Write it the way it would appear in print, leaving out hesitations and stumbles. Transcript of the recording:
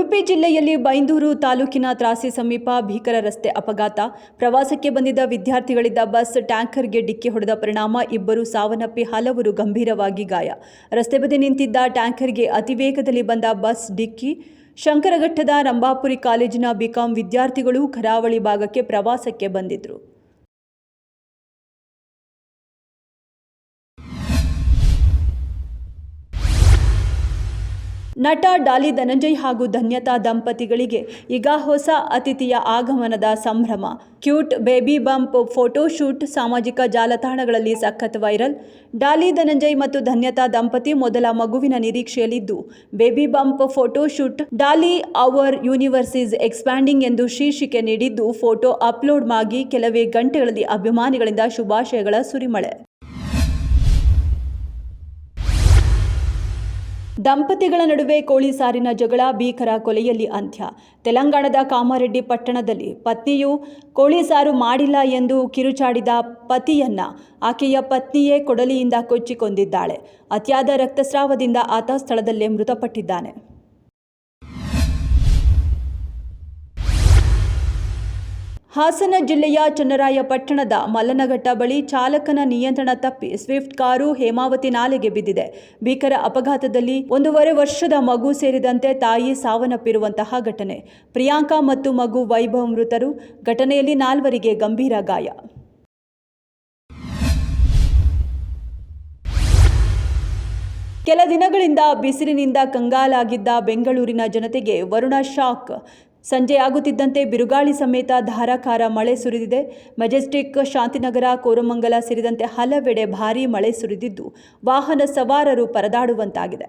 ಉಡುಪಿ ಜಿಲ್ಲೆಯಲ್ಲಿ ಬೈಂದೂರು ತಾಲೂಕಿನ ತ್ರಾಸಿ ಸಮೀಪ ಭೀಕರ ರಸ್ತೆ ಅಪಘಾತ. ಪ್ರವಾಸಕ್ಕೆ ಬಂದಿದ್ದ ವಿದ್ಯಾರ್ಥಿಗಳಿದ್ದ ಬಸ್ ಟ್ಯಾಂಕರ್ಗೆ ಡಿಕ್ಕಿ ಹೊಡೆದ ಪರಿಣಾಮ ಇಬ್ಬರು ಸಾವನ್ನಪ್ಪಿ ಹಲವರು ಗಂಭೀರವಾಗಿ ಗಾಯ. ರಸ್ತೆ ಬದಿ ನಿಂತಿದ್ದ ಟ್ಯಾಂಕರ್ಗೆ ಅತಿವೇಗದಲ್ಲಿ ಬಂದ ಬಸ್ ಡಿಕ್ಕಿ. ಶಂಕರಘಟ್ಟದ ರಂಭಾಪುರಿ ಕಾಲೇಜಿನ ಬಿಕಾಂ ವಿದ್ಯಾರ್ಥಿಗಳು ಕರಾವಳಿ ಭಾಗಕ್ಕೆ ಪ್ರವಾಸಕ್ಕೆ ಬಂದಿದ್ದರು. ನಟ ಡಾಲಿ ಧನಂಜಯ್ ಹಾಗೂ ಧನ್ಯತಾ ದಂಪತಿಗಳಿಗೆ ಈಗ ಹೊಸ ಅತಿಥಿಯ ಆಗಮನದ ಸಂಭ್ರಮ. ಕ್ಯೂಟ್ ಬೇಬಿ ಬಂಪ್ ಫೋಟೋಶೂಟ್ ಸಾಮಾಜಿಕ ಜಾಲತಾಣಗಳಲ್ಲಿ ಸಖತ್ ವೈರಲ್. ಡಾಲಿ ಧನಂಜಯ್ ಮತ್ತು ಧನ್ಯತಾ ದಂಪತಿ ಮೊದಲ ಮಗುವಿನ ನಿರೀಕ್ಷೆಯಲ್ಲಿದ್ದು, baby bump photoshoot Daali our universe is expanding ಎಂದು ಶೀರ್ಷಿಕೆ ನೀಡಿದ್ದು, ಫೋಟೋ ಅಪ್ಲೋಡ್ ಆಗಿ ಕೆಲವೇ ಗಂಟೆಗಳಲ್ಲಿ ಅಭಿಮಾನಿಗಳಿಂದ ಶುಭಾಶಯಗಳ ಸುರಿಮಳೆ. ದಂಪತಿಗಳ ನಡುವೆ ಕೋಳಿ ಸಾರಿನ ಜಗಳ, ಭೀಕರ ಕೊಲೆಯಲ್ಲಿ ಅಂತ್ಯ. ತೆಲಂಗಾಣದ ಕಾಮಾರೆಡ್ಡಿ ಪಟ್ಟಣದಲ್ಲಿ ಪತ್ನಿಯು ಕೋಳಿ ಸಾರು ಮಾಡಿಲ್ಲ ಎಂದು ಕಿರುಚಾಡಿದ ಪತಿಯನ್ನ ಆಕೆಯ ಪತ್ನಿಯೇ ಕೊಡಲಿಯಿಂದ ಕೊಚ್ಚಿ ಕೊಂದಿದ್ದಾಳೆ. ಅತಿಯಾದ ರಕ್ತಸ್ರಾವದಿಂದ ಆತ ಸ್ಥಳದಲ್ಲೇ ಮೃತಪಟ್ಟಿದ್ದಾನೆ. ಹಾಸನ ಜಿಲ್ಲೆಯ ಚನ್ನರಾಯಪಟ್ಟಣದ ಮಲ್ಲನಘಟ್ಟ ಬಳಿ ಚಾಲಕನ ನಿಯಂತ್ರಣ ತಪ್ಪಿ ಸ್ವಿಫ್ಟ್ ಕಾರು ಹೇಮಾವತಿ ನಾಲೆಗೆ ಬಿದ್ದಿದೆ. ಭೀಕರ ಅಪಘಾತದಲ್ಲಿ 1.5 ವರ್ಷದ ಮಗು ಸೇರಿದಂತೆ ತಾಯಿ ಸಾವನ್ನಪ್ಪಿರುವಂತಹ ಘಟನೆ. ಪ್ರಿಯಾಂಕಾ ಮತ್ತು ಮಗು ವೈಭವ್ ಮೃತರು. ಘಟನೆಯಲ್ಲಿ 4 ಗಂಭೀರ ಗಾಯ. ಕೆಲ ದಿನಗಳಿಂದ ಬಿಸಿಲಿನಿಂದ ಕಂಗಾಲಾಗಿದ್ದ ಬೆಂಗಳೂರಿನ ಜನತೆಗೆ ವರುಣ ಶಾಕ್. ಸಂಜೆಯಾಗುತ್ತಿದ್ದಂತೆ ಬಿರುಗಾಳಿ ಸಮೇತ ಧಾರಾಕಾರ ಮಳೆ ಸುರಿದಿದೆ. ಮೆಜೆಸ್ಟಿಕ್, ಶಾಂತಿನಗರ, ಕೋರಮಂಗಲ ಸೇರಿದಂತೆ ಹಲವೆಡೆ ಭಾರೀ ಮಳೆ ಸುರಿದಿದ್ದು, ವಾಹನ ಸವಾರರು ಪರದಾಡುವಂತಾಗಿದೆ.